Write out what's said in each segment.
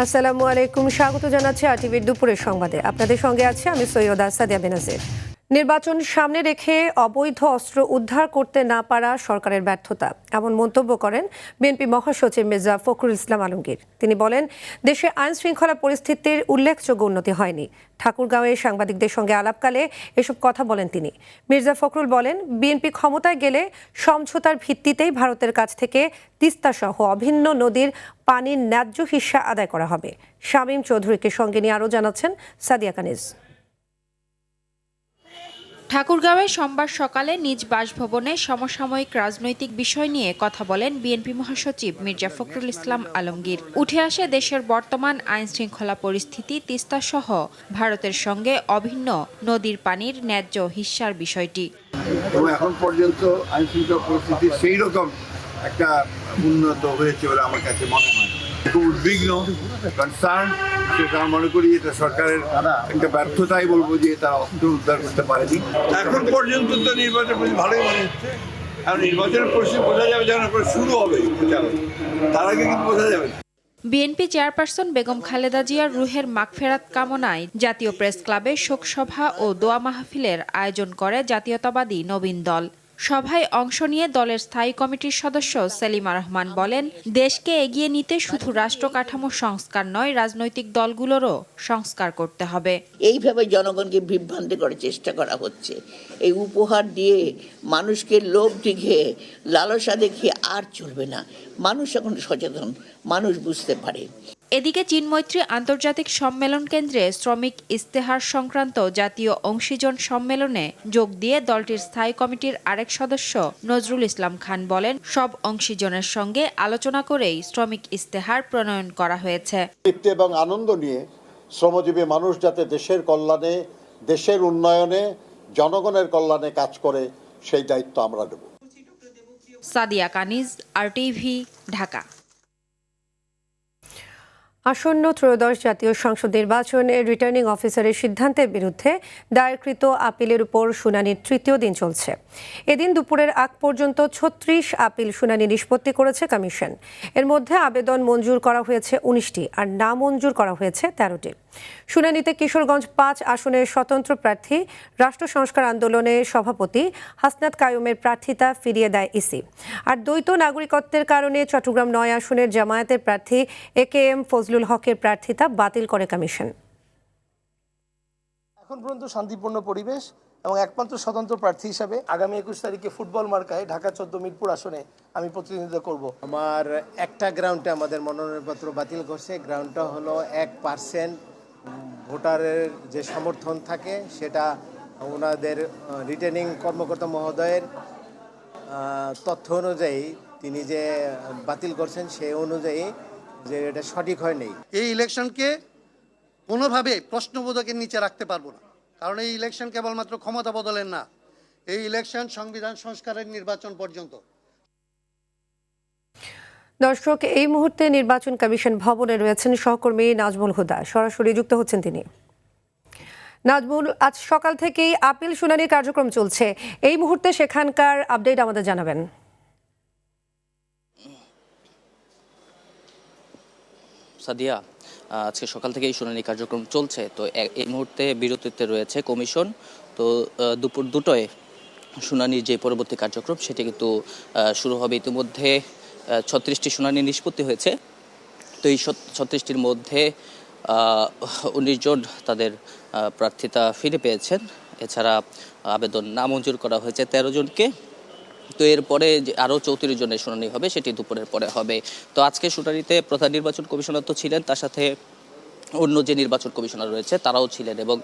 আসসালামু আলাইকুম, স্বাগত জানাচ্ছি আরটিভির দুপুরের সংবাদে। আপনাদের সঙ্গে আছে আমি সৈয়দা সাদিয়া বেনাজির। নির্বাচন সামনে রেখে অবৈধ অস্ত্র উদ্ধার করতে না পারা সরকারের ব্যর্থতা, এমন মন্তব্য করেন বিএনপি মহাসচিব মির্জা ফখরুল ইসলাম আলমগীর। তিনি বলেন, দেশে আইন শৃঙ্খলা পরিস্থিতির উল্লেখযোগ্য উন্নতি হয়নি। ঠাকুরগাঁওয়ে সাংবাদিকদের সঙ্গে আলাপকালে এসব কথা বলেন তিনি। মির্জা ফখরুল বলেন, বিএনপি ক্ষমতায় গেলে সমঝোতার ভিত্তিতেই ভারতের কাছ থেকে তিস্তা সহ অভিন্ন নদীর পানির ন্যায্য হিস্সা আদায় করা হবে। শামীম চৌধুরীকে সঙ্গে নিয়ে আরও জানাচ্ছেন সাদিয়া কানিজ। ঠাকুরগাঁওয়ে সোমবার সকালে নিজ বাসভবনে সমসাময়িক রাজনৈতিক বিষয় নিয়ে কথা বলেন বিএনপি মহাসচিব মির্জা ফখরুল ইসলাম আলমগীর। উঠে আসে দেশের বর্তমান আইন শৃঙ্খলা পরিস্থিতি, তিস্তা সহ ভারতের সঙ্গে অভিন্ন নদীর পানির ন্যায্য হিস্যার বিষয়টি। এখন পর্যন্ত আইন শৃঙ্খলা পরিস্থিতি সেই রকম একটা উন্নত হয়েছে বলে আমার কাছে মনে হয়। খুব উদ্বিগ্ন, কনসার্ন, সেটা মনে করি এটা সরকারের একটা ব্যর্থতাই বলবো যে তারা অস্ত্র উদ্ধার করতে পারেনি। এখন পর্যন্ত তো নির্বাচন ভালোই মনে হচ্ছে। আর নির্বাচনের পরিস্থিতি বোঝা যাবে যখন শুরু হবে, তার আগে কিন্তু বোঝা যাবে। বিএনপি চেয়ারপারসন বেগম খালেদা জিয়ার রুহের মাগফেরাত কামনায় জাতীয় প্রেস ক্লাবে শোকসভা ও দোয়া মাহফিলের আয়োজন করে জাতীয়তাবাদী নবীন দল। সভায় অংশ নিয়ে দলের স্থায়ী কমিটির সদস্য সেলিমা রহমান বলেন, দেশকে এগিয়ে নিতে শুধু রাষ্ট্র কাঠামো সংস্কার নয়, রাজনৈতিক দলগুলোরও সংস্কার করতে হবে। এইভাবে জনগণকে বিভ্রান্তি করার চেষ্টা করা হচ্ছে। এই উপহার দিয়ে মানুষকে লোভ দেখিয়ে, লালসা দেখিয়ে আর চলবে না। মানুষ এখন সচেতন, মানুষ বুঝতে পারে। এদিকে চীনমৈত্রী আন্তর্জাতিক সম্মেলন কেন্দ্রে শ্রমিক ইস্তেহার সংক্রান্ত জাতীয় অংশীজন সম্মেলনে যোগ দিয়ে দলটির স্থায়ী কমিটির আরেক সদস্য নজরুল ইসলাম খান বলেন, সব অংশীজনের সঙ্গে আলোচনা করেই শ্রমিক ইস্তেহার প্রণয়ন করা হয়েছে। তৃপ্তি এবং আনন্দ নিয়ে শ্রমজীবী মানুষ যাতে দেশের কল্যাণে, দেশের উন্নয়নে, জনগণের কল্যাণে কাজ করে, সেই দায়িত্ব আমরা নেব। সাদিয়া কানিজ, আরটিভি, ঢাকা। আসন্ন ত্রয়োদশ জাতীয় সংসদ নির্বাচনের রিটার্নিং অফিসারের সিদ্ধান্তের বিরুদ্ধে দায়েরকৃত আপিলের উপর শুনানির তৃতীয় দিন চলছে। এদিন দুপুরের আগ পর্যন্ত ৩৬ আপিল শুনানি নিষ্পত্তি করেছে কমিশন। এর মধ্যে আবেদন মঞ্জুর করা হয়েছে ১৯টি আর না মঞ্জুর করা হয়েছে ১৩টি। শুনানিতে কিশোরগঞ্জ ৫ আসনের স্বতন্ত্র প্রার্থী রাষ্ট্র সংস্কার আন্দোলনের সভাপতি হাসনাত কায়ুমের প্রার্থিতা ফিরিয়ে দেয় ইসি। আর দ্বৈত নাগরিকত্বের কারণে চট্টগ্রাম ৯ আসনের জামায়াতের প্রার্থী একেএম ফজলুল হকের প্রার্থিতা বাতিল করে কমিশন। এখন পর্যন্ত শান্তিপূর্ণ পরিবেশ এবং একমাত্র স্বতন্ত্র প্রার্থী হিসাবে আগামী ২১ তারিখে ফুটবল মার্কায় ঢাকা ১৪ মিরপুর আসনে আমি প্রতিনিধিত্ব করব। আমার একটা গ্রাউন্ডে আমাদের মনোনয়নপত্র বাতিল করছে। গ্রাউন্ডটা হলো 1% ভোটারের যে সমর্থন থাকে সেটা ওনাদের রিটার্নিং কর্মকর্তা মহোদয়ের তথ্য অনুযায়ী তিনি যে বাতিল করছেন সেই অনুযায়ী যে এটা সঠিক হয়নি। এই ইলেকশনকে কোনোভাবে প্রশ্নবোধকের নিচে রাখতে পারবো না, কারণ এই ইলেকশন কেবলমাত্র ক্ষমতা বদলের না, এই ইলেকশন সংবিধান সংস্কারের নির্বাচন পর্যন্ত। দর্শক, এই মুহূর্তে নির্বাচন কমিশন ভবনে রয়েছেন সহকর্মী নাজমুল হুদা, সরাসরি যুক্ত হচ্ছেন তিনি। নাজমুল, আজ সকাল থেকেই আপিল শুনানির কার্যক্রম চলছে, এই মুহূর্তে সেখানকার আপডেট আমাদের জানাবেন। সাদিয়া, আজকে সকাল থেকেই শুনানি কার্যক্রম চলছে। তো এই মুহূর্তে বিরতিতে রয়েছে কমিশন। তো দুপুর ২টোয় শুনানির যে পরবর্তী কার্যক্রম সেটি কিন্তু শুরু হবে। ইতিমধ্যে ৩৬টি শুনানি নিষ্পত্তি হয়েছে। তো এই ৩৬টির মধ্যে ১৯ জন তাদের প্রার্থিতা ফিরে পেয়েছেন। এছাড়া আবেদন নামঞ্জুর করা হয়েছে ১৩ জনকে। তো এরপরে যে আরও ৩৪ জনের শুনানি হবে সেটি দুপুরের পরে হবে। তো আজকে শুনানিতে প্রধান নির্বাচন কমিশনার তো ছিলেন, তার সাথে অন্য যে নির্বাচন কমিশনার রয়েছে তারাও ছিলেন এবং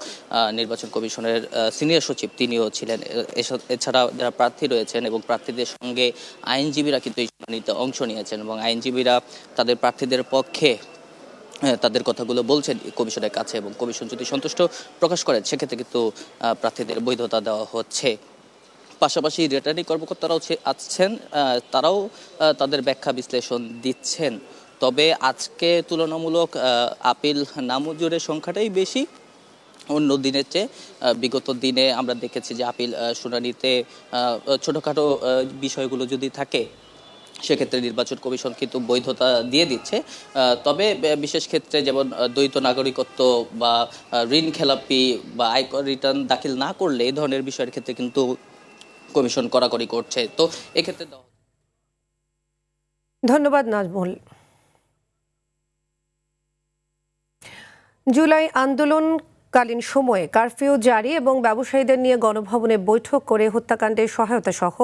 নির্বাচন কমিশনের সিনিয়র সচিব তিনিও ছিলেন। এছাড়া যারা প্রার্থী রয়েছেন এবং প্রার্থীদের সঙ্গে আইনজীবীরা কিন্তু এই শুনানিতে অংশ নিয়েছেন এবং আইনজীবীরা তাদের প্রার্থীদের পক্ষে তাদের কথাগুলো বলছেন কমিশনের কাছে, এবং কমিশন যদি সন্তুষ্ট প্রকাশ করেন সেক্ষেত্রে কিন্তু প্রার্থীদের বৈধতা দেওয়া হচ্ছে। পাশাপাশি রিটার্নিং কর্মকর্তারাও আছেন, তারাও তাদের ব্যাখ্যা বিশ্লেষণ দিচ্ছেন। তবে আজকে তুলনামূলক আপিল নামঞ্জুরের সংখ্যাটাই বেশি অন্য দিনের চেয়ে। বিগত দিনে আমরা দেখেছি যে আপিল শুনানিতে ছোটোখাটো বিষয়গুলো যদি থাকে সেক্ষেত্রে নির্বাচন কমিশন কিন্তু বৈধতা দিয়ে দিচ্ছে। তবে বিশেষ ক্ষেত্রে যেমন দ্বৈত নাগরিকত্ব বা ঋণ খেলাপি বা আয়কর রিটার্ন দাখিল না করলে এই ধরনের বিষয়ের ক্ষেত্রে কিন্তু কমিশন কড়াকড়ি করছে। তো এক্ষেত্রে ধন্যবাদ নাজমুল। জুলাই আন্দোলনকালীন সময়ে কারফিউ জারি এবং ব্যবসায়ীদের নিয়ে গণভবনে বৈঠক করে হত্যাকাণ্ডের সহায়তা সহ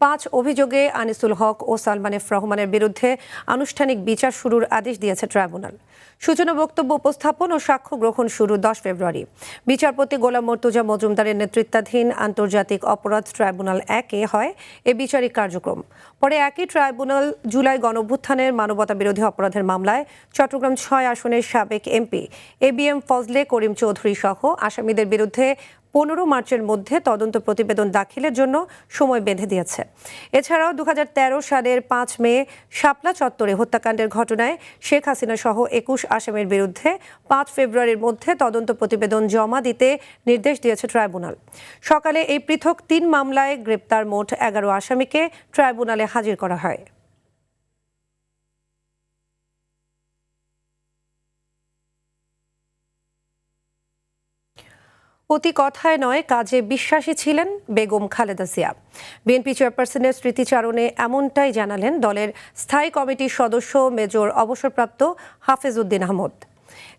5 অভিযোগে আনিসুল হক ও সালমান এফ রহমানের বিরুদ্ধে আনুষ্ঠানিক বিচার শুরুর আদেশ দিয়েছে ট্রাইব্যুনাল। সূচনা বক্তব্য উপস্থাপন ও সাক্ষ্য গ্রহণ শুরু 10 ফেব্রুয়ারি। বিচারপতি গোলাম মর্তুজা মজুমদারের নেতৃত্বাধীন আন্তর্জাতিক অপরাধ ট্রাইব্যুনাল 1-এ হয় এ বিচারিক কার্যক্রম। পরে একই ট্রাইব্যুনাল জুলাই গণঅভ্যুত্থানের মানবতা বিরোধী অপরাধের মামলায় চট্টগ্রাম 6 আসনের সাবেক এমপি এবিএম ফজলে করিম চৌধুরী সহ আসামিদের বিরুদ্ধে 15 মার্চের মধ্যে তদন্ত প্রতিবেদন দাখিলের জন্য সময় বেঁধে দিয়েছে। এছাড়াও 2013 সালের 5 মে শাপলা চত্বরে হত্যাকাণ্ডের ঘটনায় শেখ হাসিনা সহ 21 আসামির বিরুদ্ধে 5 ফেব্রুয়ারির মধ্যে তদন্ত প্রতিবেদন জমা দিতে নির্দেশ দিয়েছে ট্রাইব্যুনাল। সকালে এই পৃথক 3 মামলায় গ্রেপ্তার মোট 11 আসামিকে ট্রাইব্যুনালে হাজির করা হয়। অতি কথায় নয়, কাজে বিশ্বাসী ছিলেন বেগম খালেদা জিয়া। বিএনপি চেয়ারপারসনের স্মৃতিচারণে এমনটাই জানালেন দলের স্থায়ী কমিটির সদস্য মেজর অবসরপ্রাপ্ত হাফেজ উদ্দিন আহমদ।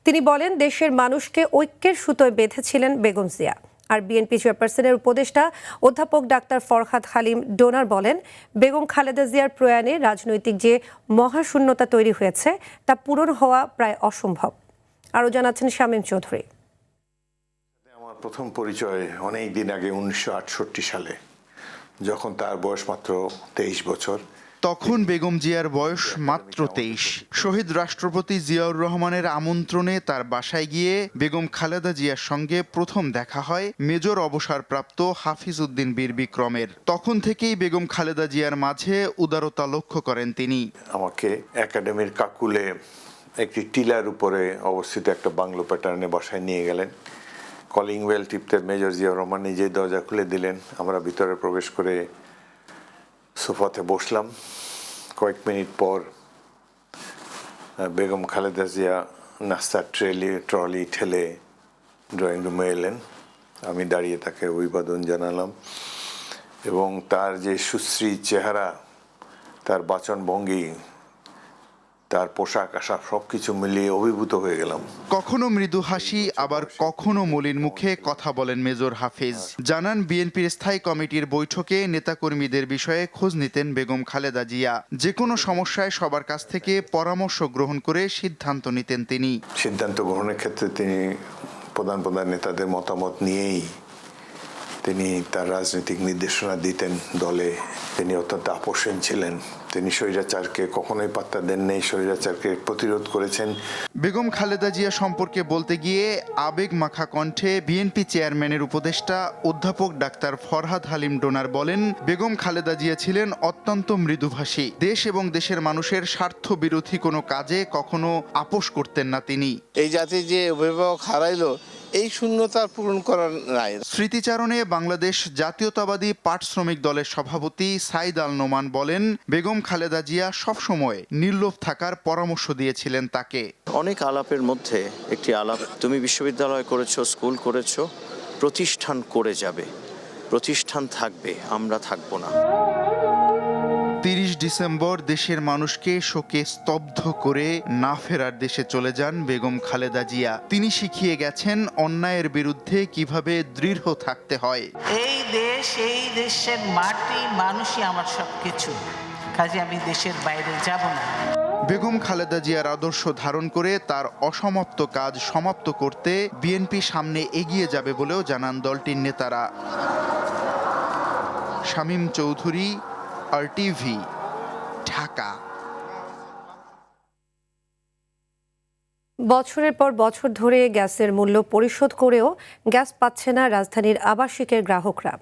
তিনি বলেন, দেশের মানুষকে ঐক্যের সুতোয় বেঁধেছিলেন বেগম জিয়া। আর বিএনপি চেয়ারপারসনের উপদেষ্টা অধ্যাপক ডাক্তার ফরহাদ হালিম ডোনার বলেন, বেগম খালেদা জিয়ার প্রয়াণে রাজনৈতিক যে মহাশূন্যতা তৈরি হয়েছে তা পূরণ হওয়া প্রায় অসম্ভব। আরও জানাচ্ছেন শামীম চৌধুরী। আমার প্রথম পরিচয় অনেক দিন আগে 1968 সালে, যখন তার বয়স মাত্র 23 বছর। তখন বেগম জিয়ার বয়স মাত্র 23। শহীদ রাষ্ট্রপতি জিয়াউর রহমানের আমন্ত্রণে তার বাসায় গিয়ে বেগম খালেদা জিয়ার সঙ্গে প্রথম দেখা হয় মেজর অবসরপ্রাপ্ত হাফিজ উদ্দিন বীর বিক্রমের। তখন থেকেই বেগম খালেদা জিয়ার মাঝে উদারতা লক্ষ্য করেন তিনি। আমাকে একাডেমির কাকুলে একটি টিলার উপরে অবস্থিত একটা বাংলো প্যাটার্নে বসায় নিয়ে গেলেন। কলিং বেল টিপতে মেজর জিয়াউর রহমান নিজেই দরজা খুলে দিলেন। আমরা ভিতরে প্রবেশ করে সোফাতে বসলাম। কয়েক মিনিট পর বেগম খালেদা জিয়া নাস্তার ট্রলি ঠেলে ড্রয়িং রুমে এলেন। আমি দাঁড়িয়ে তাকে অভিবাদন জানালাম এবং তার যে সুশ্রী চেহারা, তার বাচনভঙ্গি, তার পোশাক আশাক সবকিছু মিলিয়ে অভিভূত হয়ে গেলাম। কখনো মৃদু হাসি, আবার কখনো মলিন মুখে কথা বলেন মেজর হাফিজ। জানান, বিএনপির স্থায়ী কমিটির বৈঠকে নেতাকর্মীদের বিষয়ে খোঁজ নিতেন বেগম খালেদা জিয়া। যে কোনো সমস্যায় সবার কাছ থেকে পরামর্শ গ্রহণ করে সিদ্ধান্ত নিতেন তিনি। সিদ্ধান্ত গ্রহণের ক্ষেত্রে তিনি প্রধান নেতাদের মতামত নিয়েই তিনি তার রাজনৈতিক নির্দেশনা দিতেন দলে। তিনি অত্যন্ত আপোষহীন ছিলেন। তিনি স্বৈরাচারকে কখনোই পাত্তা দেননি, স্বৈরাচারকে প্রতিরোধ করেছেন। বেগম খালেদা জিয়া সম্পর্কে বলতে গিয়ে আবেগ মাখা কণ্ঠে বিএনপি চেয়ারম্যানের উপদেষ্টা অধ্যাপক ডাক্তার ফরহাদ হালিম ডোনার বলেন, বেগম খালেদা জিয়া ছিলেন অত্যন্ত মৃদুভাষী। দেশ এবং দেশের মানুষের স্বার্থ বিরোধী কোনো কাজে কখনো আপোষ করতেন না তিনি। এই জাতি যে অভিভাবক হারাইলো, এই শূন্যতা পূরণ করার নাই। স্মৃতিচারণে বাংলাদেশ জাতীয়তাবাদী পাট শ্রমিক দলের সভাপতি সাইদ আল নোমান বলেন, বেগম খালেদা জিয়া সবসময় নির্লোভ থাকার পরামর্শ দিয়েছিলেন তাকে। অনেক আলাপের মধ্যে একটি আলাপ, তুমি বিশ্ববিদ্যালয় করেছো, স্কুল করেছো, প্রতিষ্ঠান করে যাবে, প্রতিষ্ঠান থাকবে, আমরা থাকবো না। 30 ডিসেম্বর দেশের মানুষকে শোকে স্তব্ধ করে না ফেরার দেশে চলে যান বেগম খালেদা জিয়া। তিনি শিখিয়ে গেছেন অন্যায়ের বিরুদ্ধে কিভাবে দৃঢ় থাকতে হয়। এই দেশ, এই দেশের মাটি, মানুষই আমার সবকিছু, কাজে আমি দেশের বাইরে যাব না। বেগম খালেদা জিয়ার আদর্শ ধারণ করে তার অসমাপ্ত কাজ সমাপ্ত করতে বিএনপি সামনে এগিয়ে যাবে বলেও জানান দলটির নেতারা। শামীম চৌধুরী, RTV, ঢাকা। বছরের পর বছর ধরে গ্যাসের মূল্য পরিশোধ করেও গ্যাস পাচ্ছে না রাজধানীর আবাসিকের গ্রাহকরা।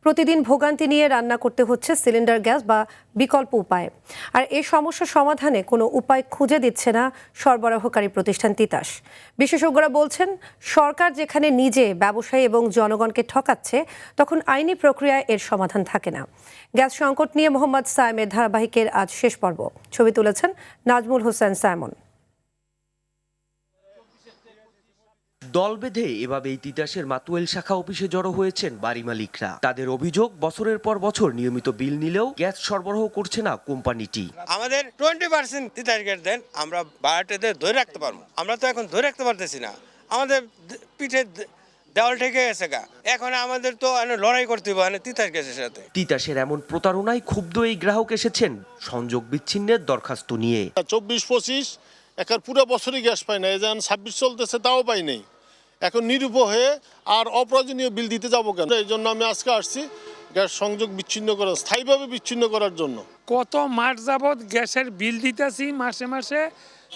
প্রতিদিন ভোগান্তি নিয়ে রান্না করতে হচ্ছে সিলিন্ডার গ্যাস বা বিকল্প উপায়ে। আর এই সমস্যা সমাধানে কোনো উপায় খুঁজে দিচ্ছে না সরবরাহকারী প্রতিষ্ঠান তিতাস। বিশেষজ্ঞরা বলছেন, সরকার যেখানে নিজে ব্যবসায়ী এবং জনগণকে ঠকাচ্ছে, তখন আইনি প্রক্রিয়ায় এর সমাধান থাকে না। গ্যাস সংকট নিয়ে মোহাম্মদ সায়েমের ধারাবাহিকের আজ শেষ পর্ব। ছবি তুলেছেন নাজমুল হোসেন সায়মন। দল বেঁধে এভাবেই তিতাসের মাতুয়েল শাখা অফিসে জড়ো হয়েছেন বাড়ি মালিকরা। তাদের অভিযোগ, বছরের পর বছর নিয়মিত বিল নিলেও গ্যাস সরবরাহ করছে না কোম্পানিটি। আমাদের 20% তিতাস গ্যাস দেন, আমরা বাড়িতে ধরে রাখতে পারবো। আমরা তো এখন ধরে রাখতে পারতেছি না, আমাদের পিঠে দেওয়াল ঠেকে গেছে গা। এখন আমাদের তো লড়াই করতে হবে তিতাস গ্যাসের সাথে। তিতাসের এমন প্রতারণায় ক্ষুব্ধ এই গ্রাহক এসেছেন সংযোগ বিচ্ছিন্নের দরখাস্ত নিয়ে। 24-25 একার পুরো বছরই গ্যাস পাই না, যেন 26 চলতেছে তাও পাই নাই। এখন নিরুপ হয়ে আর অপ্রয়োজনীয় বিল দিতে যাবো কেন? এই জন্য আমি আজকে আসছি গ্যাস সংযোগ বিচ্ছিন্ন করার, স্থায়ীভাবে বিচ্ছিন্ন করার জন্য। কত মাস যাবৎ গ্যাসের বিল দিতেছি মাসে মাসে।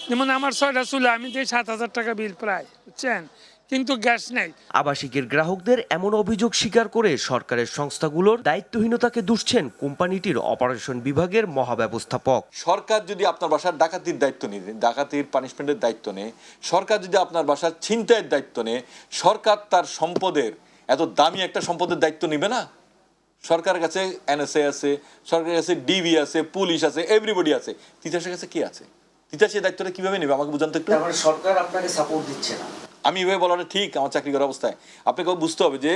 যেমন আমার 6টা চুলা, আমি দিই 7,000 টাকা বিল প্রায়, বুঝছেন, কিন্তু গ্যাস নেই। আবাসিকের গ্রাহকদের এমন অভিযোগ স্বীকার করে সরকারের সংস্থাগুলোর দায়িত্বহীনতাকে দুষছেন কোম্পানিটির অপারেশন বিভাগের মহাব্যবস্থাপক। সরকার যদি আপনার বাসার ডাকাতির দায়িত্ব নিয়ে, ডাকাতির পানিশমেন্টের দায়িত্ব নেয়, সরকার যদি আপনার বাসার ছিনতাইয়ের দায়িত্ব নেয়, সরকার তার সম্পদের, এত দামি একটা সম্পদের দায়িত্ব নেবে না? সরকারের কাছে NSA আছে, সরকারের কাছে ডিবি আছে, পুলিশ আছে, এভরিবডি আছে। তিতাসের কাছে কি আছে? তিতাসের দায়িত্বটা কিভাবে নেবে আমাকে বুঝান তো একটু। সরকার আপনাকে সাপোর্ট দিচ্ছে না। আমি এভাবে বলাটা ঠিক আমার চাকরি করার অবস্থায়? আপনাকে বুঝতে হবে যে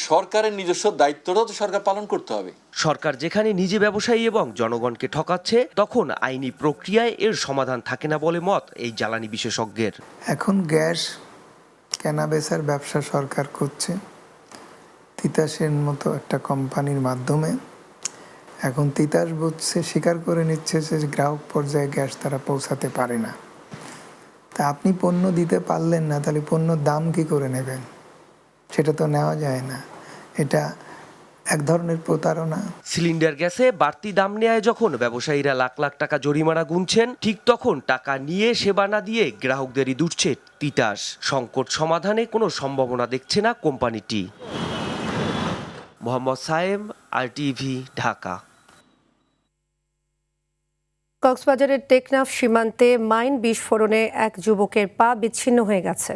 সরকারের নিজস্ব দায়িত্বটাও তো সরকার পালন করতে হবে। সরকার যেখানে নিজে ব্যবসায়ী এবং জনগণকে ঠকাচ্ছে, তখন আইনি প্রক্রিয়ায় এর সমাধান থাকে না বলে মত এই জ্বালানি বিশেষজ্ঞের। এখন গ্যাস কেনাবেচার ব্যবসা সরকার করছে তিতাসের মতো একটা কোম্পানির মাধ্যমে। এখন তিতাস বুঝছে, স্বীকার করে নিচ্ছে যে গ্রাহক পর্যায়ে গ্যাস তারা পৌঁছাতে পারে না। তা আপনি পণ্য দিতে পারলেন না, তাহলে পণ্যর দাম কি করে নেবেন? সেটা তো নেওয়া যায় না। এটা এক ধরনের প্রতারণা। সিলিন্ডার গ্যাসে বাড়তি দাম নেয় যখন ব্যবসায়ীরা লাখ লাখ টাকা জরিমানা গুনছেন, ঠিক তখন টাকা নিয়ে সেবা না দিয়ে গ্রাহকদেরই দুষছে তিতাস। সংকট সমাধানে কোনো সম্ভাবনা দেখছে না কোম্পানিটি। মোহাম্মদ সায়েম, RTV, ঢাকা। কক্সবাজারের টেকনাফ সীমান্তে মাইন বিস্ফোরণে এক যুবকের পা বিচ্ছিন্ন হয়ে গেছে।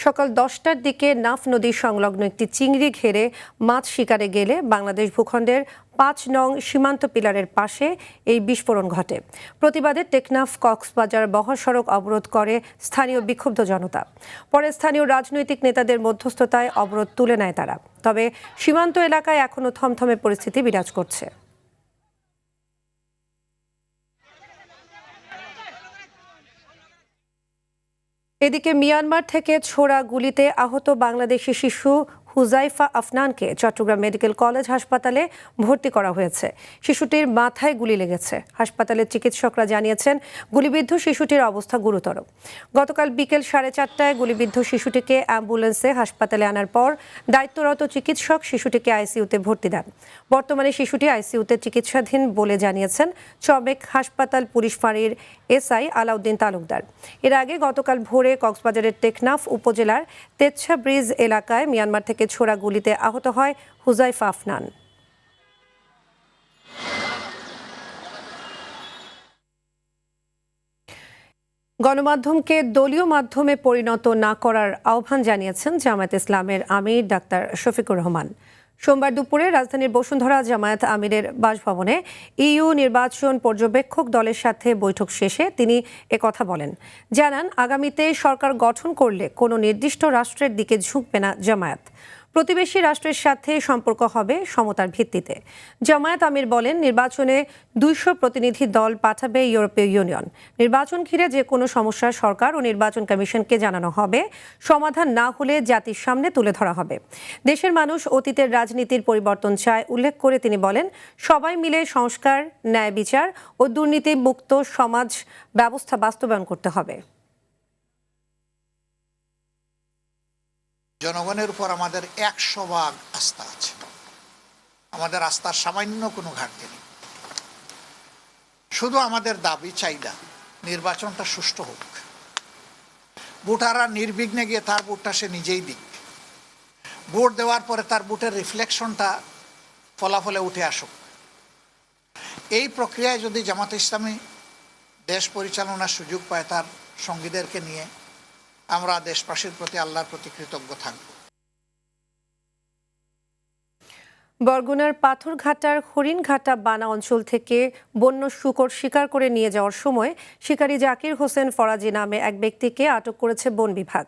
সকাল 10টার দিকে নাফ নদী সংলগ্ন একটি চিংড়ি ঘেরে মাছ শিকারে গেলে বাংলাদেশ ভূখণ্ডের 5 নং সীমান্ত পিলারের পাশে এই বিস্ফোরণ ঘটে। প্রতিবাদে টেকনাফ কক্সবাজার মহাসড়ক অবরোধ করে স্থানীয় বিক্ষুব্ধ জনতা। পরে স্থানীয় রাজনৈতিক নেতাদের মধ্যস্থতায় অবরোধ তুলে নেয় তারা। তবে সীমান্ত এলাকায় এখনো থমথমে পরিস্থিতি বিরাজ করছে। এদিকে মিয়ানমার থেকে ছোড়া গুলিতে আহত বাংলাদেশি শিশু হুজাইফা আফনানকে চট্টগ্রাম মেডিকেল কলেজ হাসপাতালে ভর্তি করা হয়েছে। শিশুটির মাথায় গুলি লেগেছে। হাসপাতালের চিকিৎসকরা জানিয়েছেন, গুলিবিদ্ধ শিশুটির অবস্থা গুরুতর। গতকাল বিকেল 4:30টায় গুলিবিদ্ধ শিশুটিকে অ্যাম্বুলেন্সে হাসপাতালে আনার পর দায়িত্বরত চিকিৎসক শিশুটিকে আইসিইউতে ভর্তি দেন। বর্তমানে শিশুটি আইসিইউতে চিকিৎসাধীন বলে জানিয়েছেন চমেক হাসপাতাল পুলিশ ফাঁড়ির SI আলাউদ্দিন তালুকদার। এর আগে গতকাল ভোরে কক্সবাজারের টেকনাফ উপজেলার তেচ্ছা ব্রিজ এলাকায় মিয়ানমার থেকে ছোড়া গুলিতে আহত হয় হুজাইফা আফনান। গণমাধ্যমকে দলীয় মাধ্যমে পরিণত না করার আহ্বান জানিয়েছেন জামায়াত ইসলামের আমির ডাক্তার শফিকুর রহমান। সোমবার দুপুরে রাজধানীর বসুন্ধরা জামায়াত আমিরের বাসভবনে EU নির্বাচন পর্যবেক্ষক দলের সাথে বৈঠক শেষে তিনি একথা বলেন। জানান, আগামীতে সরকার গঠন করলে কোনো নির্দিষ্ট রাষ্ট্রের দিকে ঝুঁকবে না জামায়াত। প্রতিবেশী রাষ্ট্রের সাথে সম্পর্ক হবে সমতার ভিত্তিতে। জামায়াত আমির বলেন, নির্বাচনে 200 প্রতিনিধি দল পাঠাবে ইউরোপীয় ইউনিয়ন। নির্বাচন ঘিরে যে কোনো সমস্যা সরকার ও নির্বাচন কমিশনকে জানানো হবে। সমাধান না হলে জাতির সামনে তুলে ধরা হবে। দেশের মানুষ অতীতের রাজনীতির পরিবর্তন চায় উল্লেখ করে তিনি বলেন, সবাই মিলে সংস্কার, ন্যায় বিচার ও দুর্নীতি মুক্ত সমাজ ব্যবস্থা বাস্তবায়ন করতে হবে। জনগণের উপর আমাদের 100% আস্থা আছে। আমাদের আস্থার সামান্য কোনো ঘাটতি নেই। শুধু আমাদের দাবি চাহিদা নির্বাচনটা সুষ্ঠু হোক। ভোটাররা নির্বিঘ্নে গিয়ে তার ভোটটা সে নিজেই দিক। ভোট দেওয়ার পরে তার ভোটের রিফ্লেকশনটা ফলাফলে উঠে আসুক। এই প্রক্রিয়ায় যদি জামাত ইসলামী দেশ পরিচালনার সুযোগ পায় তার সঙ্গীদেরকে নিয়ে, আমরা দেশবাসীর প্রতি আল্লাহর প্রতি কৃতজ্ঞ থাকব। বরগুনার পাথরঘাটার হরিণঘাটা বানা অঞ্চল থেকে বন্য শূকর শিকার করে নিয়ে যাওয়ার সময় শিকারী জাকির হোসেন ফরাজি নামে এক ব্যক্তিকে আটক করেছে বন বিভাগ।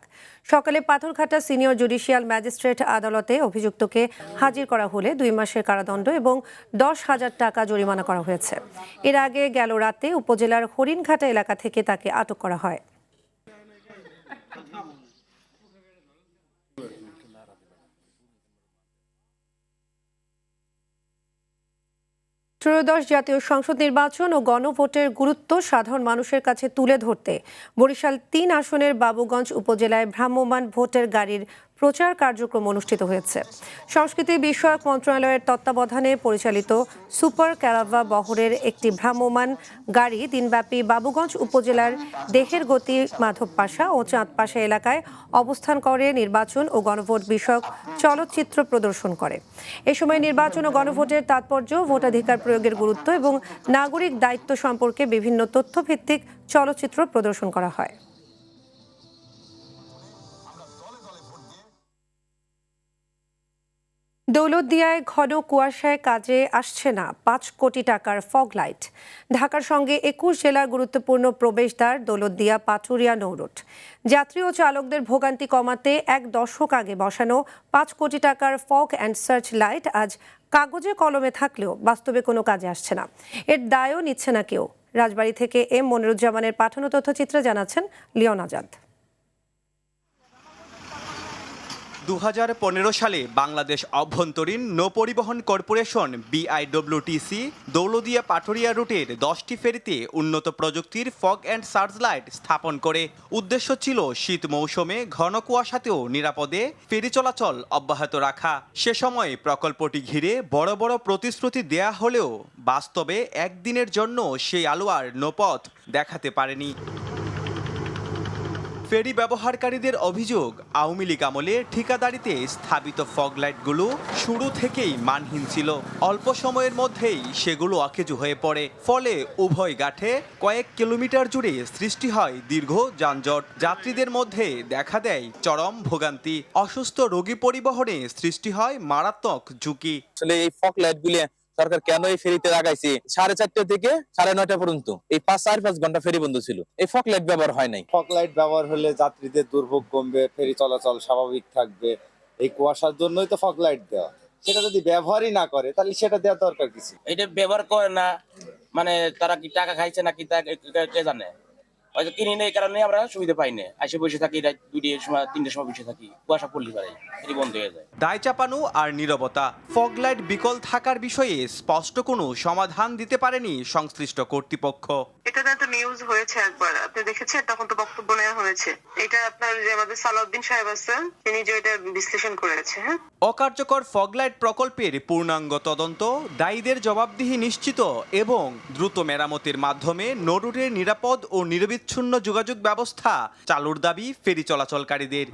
সকালে পাথরঘাটা সিনিয়র জুডিশিয়াল ম্যাজিস্ট্রেট আদালতে অভিযুক্তকে হাজির করা হলে 2 মাসের কারাদণ্ড এবং 10,000 টাকা জরিমানা করা হয়েছে। এর আগে গেল রাতে উপজেলার হরিণঘাটা এলাকা থেকে তাকে আটক করা হয়। ত্রয়োদশ জাতীয় সংসদ নির্বাচন ও গণভোটের গুরুত্ব সাধারণ মানুষের কাছে তুলে ধরতে বরিশাল 3 আসনের বাবুগঞ্জ উপজেলায় ভ্রাম্যমাণ ভোটের গাড়ির প্রচার কার্যক্রম অনুষ্ঠিত হয়েছে। সংস্কৃতি বিষয়ক মন্ত্রণালয়ের তত্ত্বাবধানে পরিচালিত সুপার ক্যারাভা বহরের একটি ভ্রাম্যমাণ গাড়ি দিনব্যাপী বাবুগঞ্জ উপজেলার দেহেরগতি, মাধবপাশা ও চাঁদপাশা এলাকায় অবস্থান করে নির্বাচন ও গণভোট বিষয়ক চলচ্চিত্র প্রদর্শন করে। এ সময় নির্বাচন ও গণভোটের তাৎপর্য, ভোটাধিকার প্রয়োগের গুরুত্ব এবং নাগরিক দায়িত্ব সম্পর্কে বিভিন্ন তথ্যভিত্তিক চলচ্চিত্র প্রদর্শন করা হয়। দৌলতদিয়ায় ঘন কুয়াশায় কাজে আসছে না 5 কোটি টাকার ফগ লাইট। ঢাকার সঙ্গে 21 জেলার গুরুত্বপূর্ণ প্রবেশদ্বার দৌলতদিয়া পাটুরিয়া নৌরুট। যাত্রী ও চালকদের ভোগান্তি কমাতে 1 দশক আগে বসানো 5 কোটি টাকার ফগ অ্যান্ড সার্চ লাইট আজ কাগজে কলমে থাকলেও বাস্তবে কোনো কাজে আসছে না। এর দায়ও নিচ্ছে না কেউ। রাজবাড়ী থেকে এম মনিরুজ্জামানের পাঠানো তথ্যচিত্রে জানাচ্ছেন লিওন আজাদ। 2015 সালে বাংলাদেশ অভ্যন্তরীণ নৌ পরিবহন কর্পোরেশন BIWTC দৌলতদিয়া পাটুরিয়া রুটের 10টি ফেরিতে উন্নত প্রযুক্তির ফগ অ্যান্ড সার্চ লাইট স্থাপন করে। উদ্দেশ্য ছিল শীত মৌসুমে ঘন কুয়াশাতেও নিরাপদে ফেরি চলাচল অব্যাহত রাখা। সে সময় প্রকল্পটি ঘিরে বড় বড় প্রতিশ্রুতি দেয়া হলেও বাস্তবে একদিনের জন্য সেই আলো আর নৌপথ দেখাতে পারেনি। ফেরি ব্যবহারকারীদের অভিযোগ, আওয়ামী লীগ আমলে ঠিকাদারিতে স্থাপিত ফগ লাইটগুলো শুরু থেকেই মানহীন ছিল। অল্প সময়ের মধ্যেই সেগুলো অকেজো হয়ে পড়ে। ফলে উভয় ঘাটে কয়েক কিলোমিটার জুড়ে সৃষ্টি হয় দীর্ঘ যানজট। যাত্রীদের মধ্যে দেখা দেয় চরম ভোগান্তি। অসুস্থ রোগী পরিবহনে সৃষ্টি হয় মারাত্মক ঝুঁকি। আসলে এই ফগ লাইটগুলি সরকার কেন এই ফেরিতে লাগাইছে? 4:30 থেকে 9:30 পর্যন্ত এই 4-5 ঘন্টা ফেরি বন্ধ ছিল। এই ফগ লাইট ব্যবহার হয় নাই। ফগ লাইট ব্যবহার হলে যাত্রীদের দুর্ভোগ কমবে, ফেরি চলাচল স্বাভাবিক থাকবে। এই কুয়াশার জন্যই তো ফগ লাইট দেওয়া। সেটা যদি ব্যবহারই না করে তাহলে সেটা দেওয়া দরকার কিছু। এটা ব্যবহার করে না মানে তারা কি টাকা খাইছে না কি তা কে জানে। হয়তো কিনে নেই, এই কারণে আমরা সুবিধা পাই না। আসে বসে থাকি, রাত 2টার সময় 3টার সময় বসে থাকি, কুয়াশা পড়লে পারে ফেরি বন্ধ হয়ে যায়। দায় চাপানো আর নীরবতা। ফগ লাইট বিকল থাকার বিষয়ে স্পষ্ট কোনো সমাধান দিতে পারেনি সংশ্লিষ্ট কর্তৃপক্ষ। এটা তো নিউজ হয়েছে একবার, আপনি দেখেছেন, তখন তো বক্তব্য নেওয়া হয়েছে। এটা আপনার যে আমাদের সালাউদ্দিন সাহেব আছেন, তিনি যে এটা বিশ্লেষণ করেছে। অকার্যকর ফগ লাইট প্রকল্পের পূর্ণাঙ্গ তদন্ত, দায়ীদের জবাবদিহি নিশ্চিত এবং দ্রুত মেরামতের মাধ্যমে নৌরুটের নিরাপদ ও নিরবিচ্ছিন্ন যোগাযোগ ব্যবস্থা চালুর দাবি ফেরি চলাচলকারীদের।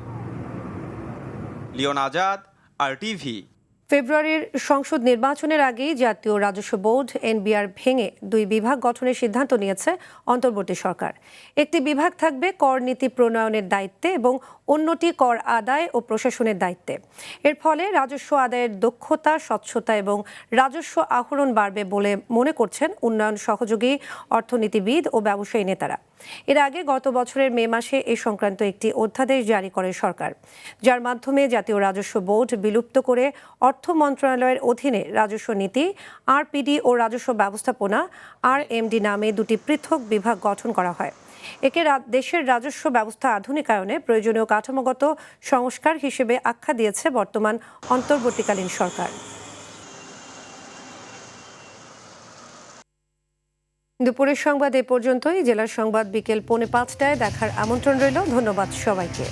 লিওন আজাদ, RTV। ফেব্রুয়ারির সংসদ নির্বাচনের আগেই জাতীয় রাজস্ব বোর্ড NBR ভেঙে 2 বিভাগ গঠনের সিদ্ধান্ত নিয়েছে অন্তর্বর্তী সরকার। একটি বিভাগ থাকবে কর নীতি প্রণয়নের দায়িত্বে এবং অন্যটি কর আদায় ও প্রশাসনের দায়িত্বে। এর ফলে রাজস্ব আদায়ের দক্ষতা, স্বচ্ছতা এবং রাজস্ব আহরণ বাড়বে বলে মনে করছেন উন্নয়ন সহযোগী অর্থনীতিবিদ ও ব্যবসায়ী নেতারা। এর আগে গত বছরের মে মাসে এ সংক্রান্ত একটি অধ্যাদেশ জারি করে সরকার, যার মাধ্যমে জাতীয় রাজস্ব বোর্ড বিলুপ্ত করে অর্থ মন্ত্রণালয়ের অধীনে রাজস্ব নীতি RPD ও রাজস্ব ব্যবস্থাপনা RMD নামে 2টি পৃথক বিভাগ গঠন করা হয়। একে দেশের রাজস্ব ব্যবস্থা আধুনিকায়নে প্রয়োজনীয় কাঠামোগত সংস্কার হিসেবে আখ্যা দিয়েছে বর্তমান অন্তর্বর্তীকালীন সরকার। দুপুরের সংবাদ এ পর্যন্তই। জেলার সংবাদ বিকেল 4:45টায় দেখার আমন্ত্রণ রইল। ধন্যবাদ সবাইকে।